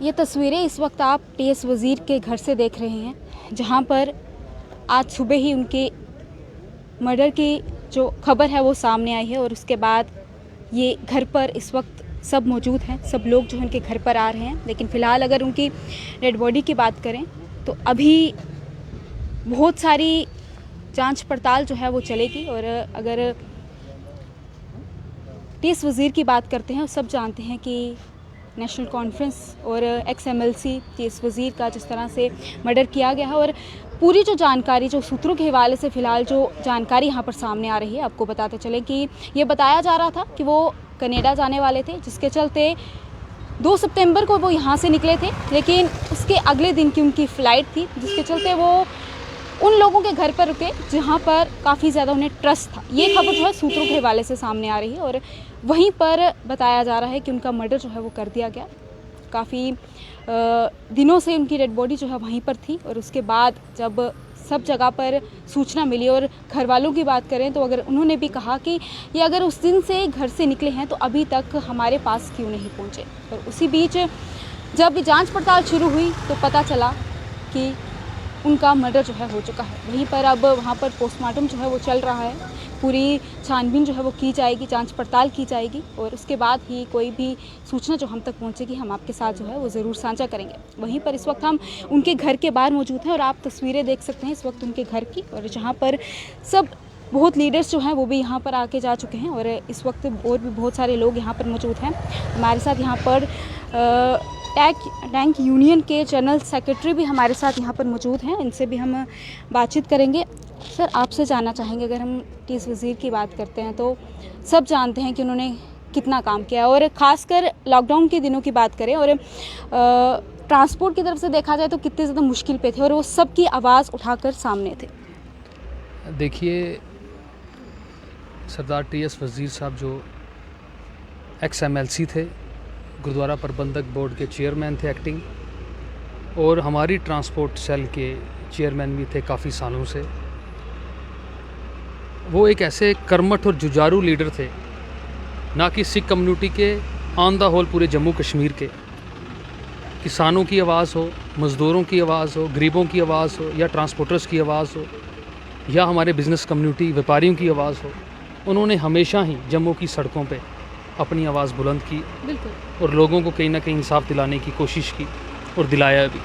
ये तस्वीरें इस वक्त आप टीएस वज़ीर के घर से देख रहे हैं, जहां पर आज सुबह ही उनके मर्डर की जो खबर है वो सामने आई है और उसके बाद ये घर पर इस वक्त सब मौजूद हैं, सब लोग जो हैं उनके घर पर आ रहे हैं। लेकिन फ़िलहाल अगर उनकी डेड बॉडी की बात करें तो अभी बहुत सारी जांच पड़ताल जो है वो चलेगी। और अगर टीएस वज़ीर की बात करते हैं, सब जानते हैं कि नेशनल कॉन्फ्रेंस और XMLC टीएस वज़ीर का जिस तरह से मर्डर किया गया है, और पूरी जो जानकारी जो सूत्रों के हवाले से फ़िलहाल जो जानकारी यहाँ पर सामने आ रही है, आपको बताते चलें कि ये बताया जा रहा था कि वो कनाडा जाने वाले थे, जिसके चलते 2 सितंबर को वो यहाँ से निकले थे, लेकिन उसके अगले दिन की उनकी फ़्लाइट थी, जिसके चलते वो उन लोगों के घर पर रुके जहाँ पर काफ़ी ज़्यादा उन्हें ट्रस्ट था। ये खबर जो है सूत्रों के हवाले से सामने आ रही है और वहीं पर बताया जा रहा है कि उनका मर्डर जो है वो कर दिया गया। काफ़ी दिनों से उनकी डेड बॉडी जो है वहीं पर थी और उसके बाद जब सब जगह पर सूचना मिली और घर वालों की बात करें तो अगर उन्होंने भी कहा कि ये अगर उस दिन से घर से निकले हैं तो अभी तक हमारे पास क्यों नहीं पहुँचे। और उसी बीच जब जांच पड़ताल शुरू हुई तो पता चला कि उनका मर्डर जो है हो चुका है। वहीं पर अब वहाँ पर पोस्टमार्टम जो है वो चल रहा है, पूरी छानबीन जो है वो की जाएगी, जांच पड़ताल की जाएगी और उसके बाद ही कोई भी सूचना जो हम तक पहुँचेगी हम आपके साथ जो है वो ज़रूर साझा करेंगे। वहीं पर इस वक्त हम उनके घर के बाहर मौजूद हैं और आप तस्वीरें देख सकते हैं इस वक्त उनके घर की, और जहाँ पर सब बहुत लीडर्स जो हैं वो भी यहाँ पर आके जा चुके हैं और इस वक्त और भी बहुत सारे लोग यहाँ पर मौजूद हैं। हमारे साथ यहाँ पर टैंक यूनियन के जनरल सेक्रेटरी भी हमारे साथ यहाँ पर मौजूद हैं, इनसे भी हम बातचीत करेंगे। सर, आपसे जानना चाहेंगे, अगर हम टीएस वज़ीर की बात करते हैं तो सब जानते हैं कि उन्होंने कितना काम किया और ख़ासकर लॉकडाउन के दिनों की बात करें और ट्रांसपोर्ट की तरफ से देखा जाए तो कितने ज़्यादा मुश्किल पे थे और वो सब की आवाज़ उठाकर सामने थे। देखिए, सरदार टीएस वज़ीर साहब जो XMLC थे, गुरुद्वारा प्रबंधक बोर्ड के चेयरमैन थे एक्टिंग, और हमारी ट्रांसपोर्ट सेल के चेयरमैन भी थे काफ़ी सालों से। वो एक ऐसे कर्मठ और जुझारू लीडर थे, ना कि सिख कम्युनिटी के, ऑन द होल पूरे जम्मू कश्मीर के। किसानों की आवाज़ हो, मज़दूरों की आवाज़ हो, गरीबों की आवाज़ हो, या ट्रांसपोर्टर्स की आवाज़ हो, या हमारे बिज़नेस कम्युनिटी व्यापारियों की आवाज़ हो, उन्होंने हमेशा ही जम्मू की सड़कों पे अपनी आवाज़ बुलंद की और लोगों को कहीं ना कहीं इंसाफ दिलाने की कोशिश की और दिलाया भी।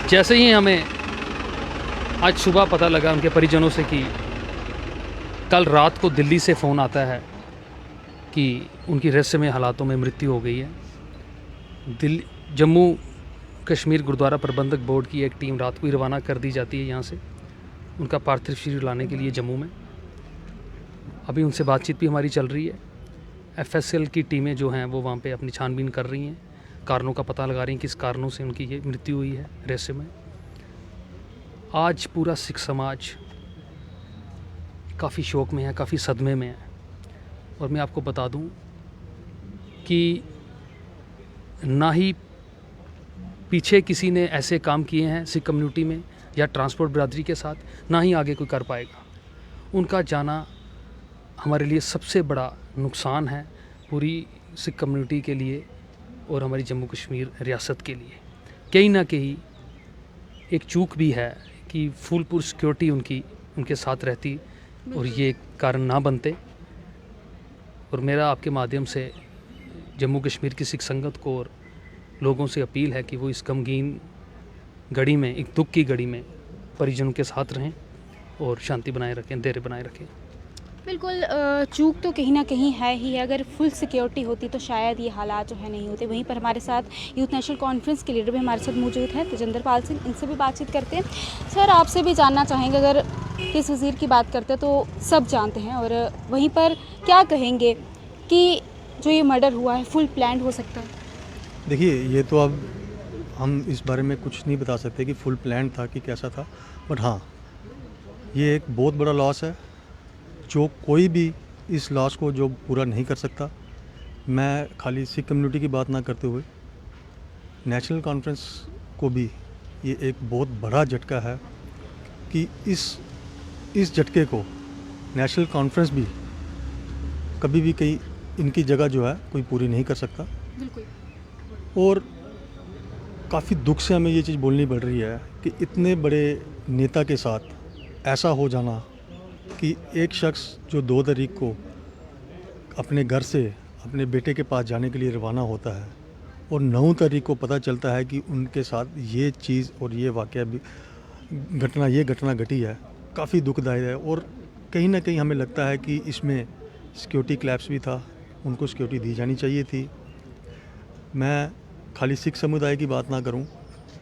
जैसे ही हमें आज सुबह पता लगा उनके परिजनों से कि कल रात को दिल्ली से फ़ोन आता है कि उनकी रहस्यमय हालातों में मृत्यु हो गई है, जम्मू कश्मीर गुरुद्वारा प्रबंधक बोर्ड की एक टीम रात को ही रवाना कर दी जाती है यहाँ से उनका पार्थिव शरीर लाने के लिए जम्मू में। अभी उनसे बातचीत भी हमारी चल रही है। FSL की टीमें जो हैं वो वहाँ पे अपनी छानबीन कर रही हैं, कारणों का पता लगा रही हैं किस कारणों से उनकी ये मृत्यु हुई है रहस्य में। आज पूरा सिख समाज काफ़ी शोक में है, काफ़ी सदमे में है। और मैं आपको बता दूं कि ना ही पीछे किसी ने ऐसे काम किए हैं सिख कम्युनिटी में या ट्रांसपोर्ट बिरादरी के साथ, ना ही आगे कोई कर पाएगा। उनका जाना हमारे लिए सबसे बड़ा नुकसान है, पूरी सिख कम्युनिटी के लिए और हमारी जम्मू कश्मीर रियासत के लिए। कहीं ना कहीं एक चूक भी है कि फुल सिक्योरिटी उनके साथ रहती और ये कारण ना बनते। और मेरा आपके माध्यम से जम्मू कश्मीर की सिख संगत को और लोगों से अपील है कि वो इस गमगीन घड़ी में, एक दुख की घड़ी में परिजनों के साथ रहें और शांति बनाए रखें, धैर्य बनाए रखें। बिल्कुल, चूक तो कहीं ना कहीं है ही है। अगर फुल सिक्योरिटी होती तो शायद ये हालात जो है नहीं होते। वहीं पर हमारे साथ यूथ नेशनल कॉन्फ्रेंस के लीडर भी हमारे साथ मौजूद हैं, तेजिंदर पाल सिंह, इनसे भी बातचीत करते हैं। सर, आपसे भी जानना चाहेंगे, अगर टीएस वज़ीर की बात करते हैं तो सब जानते हैं, और वहीं पर क्या कहेंगे कि जो ये मर्डर हुआ है फुल प्लान्ड हो सकता है? देखिए, ये तो अब हम इस बारे में कुछ नहीं बता सकते कि फुल प्लान था कि कैसा था, बट हाँ, ये एक बहुत बड़ा लॉस है जो कोई भी इस लॉस को जो पूरा नहीं कर सकता। मैं खाली सिख कम्युनिटी की बात ना करते हुए नेशनल कॉन्फ्रेंस को भी ये एक बहुत बड़ा झटका है कि इस झटके को नेशनल कॉन्फ्रेंस भी कभी भी कहीं इनकी जगह जो है कोई पूरी नहीं कर सकता। बिल्कुल। और काफ़ी दुख से हमें ये चीज़ बोलनी पड़ रही है कि इतने बड़े नेता के साथ ऐसा हो जाना कि एक शख्स जो 2 तारीख को अपने घर से अपने बेटे के पास जाने के लिए रवाना होता है और 9 तारीख को पता चलता है कि उनके साथ ये चीज़ और ये वाक़या भी घटना घटी है, काफ़ी दुखदायक है। और कहीं ना कहीं हमें लगता है कि इसमें सिक्योरिटी क्लैप्स भी था, उनको सिक्योरिटी दी जानी चाहिए थी। मैं खाली सिख समुदाय की बात ना करूं,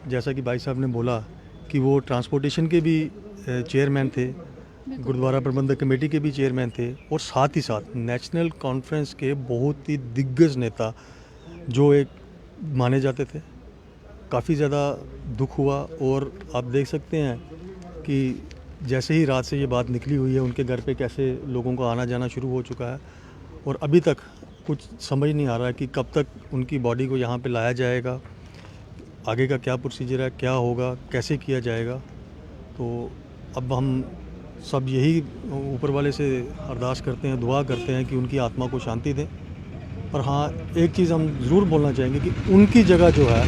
जैसा कि भाई साहब ने बोला कि वो ट्रांसपोर्टेशन के भी चेयरमैन थे, गुरुद्वारा प्रबंधक कमेटी के भी चेयरमैन थे और साथ ही साथ नेशनल कॉन्फ्रेंस के बहुत ही दिग्गज नेता जो एक माने जाते थे। काफ़ी ज़्यादा दुख हुआ और आप देख सकते हैं कि जैसे ही रात से ये बात निकली हुई है उनके घर पे कैसे लोगों का आना जाना शुरू हो चुका है और अभी तक कुछ समझ नहीं आ रहा है कि कब तक उनकी बॉडी को यहाँ पे लाया जाएगा, आगे का क्या प्रोसीजर है, क्या होगा, कैसे किया जाएगा। तो अब हम सब यही ऊपर वाले से अरदास करते हैं, दुआ करते हैं कि उनकी आत्मा को शांति दें। पर हाँ, एक चीज़ हम ज़रूर बोलना चाहेंगे कि उनकी जगह जो है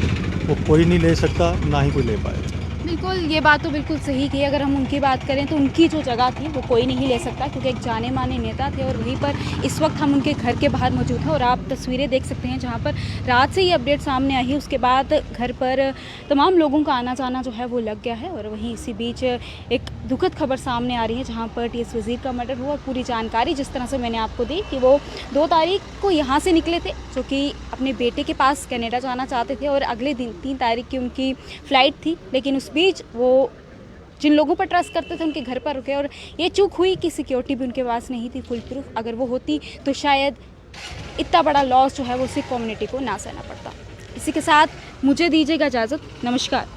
वो कोई नहीं ले सकता, ना ही कोई ले पाएगा। बिल्कुल, ये बात तो बिल्कुल सही की। अगर हम उनकी बात करें तो उनकी जो जगह थी वो कोई नहीं ले सकता, क्योंकि एक जाने माने नेता थे और वहीं पर इस वक्त हम उनके घर के बाहर मौजूद हैं और आप तस्वीरें देख सकते हैं जहां पर रात से ही अपडेट सामने आई है। उसके बाद घर पर तमाम लोगों का आना जाना जो है वो लग गया है और वहीं इसी बीच एक दुखद खबर सामने आ रही है जहाँ पर टीएस वज़ीर का मर्डर हुआ। पूरी जानकारी जिस तरह से मैंने आपको दी कि वो 2 तारीख को यहाँ से निकले थे, जो कि अपने बेटे के पास कनाडा जाना चाहते थे और अगले दिन 3 तारीख की उनकी फ़्लाइट थी। लेकिन उस बीच वो जिन लोगों पर ट्रस्ट करते थे उनके घर पर रुके और ये चूक हुई कि सिक्योरिटी भी उनके पास नहीं थी फुल प्रूफ। अगर वो होती तो शायद इतना बड़ा लॉस जो है वो सिख कम्युनिटी को ना सहना पड़ता। इसी के साथ मुझे दीजिएगा इजाज़त। नमस्कार।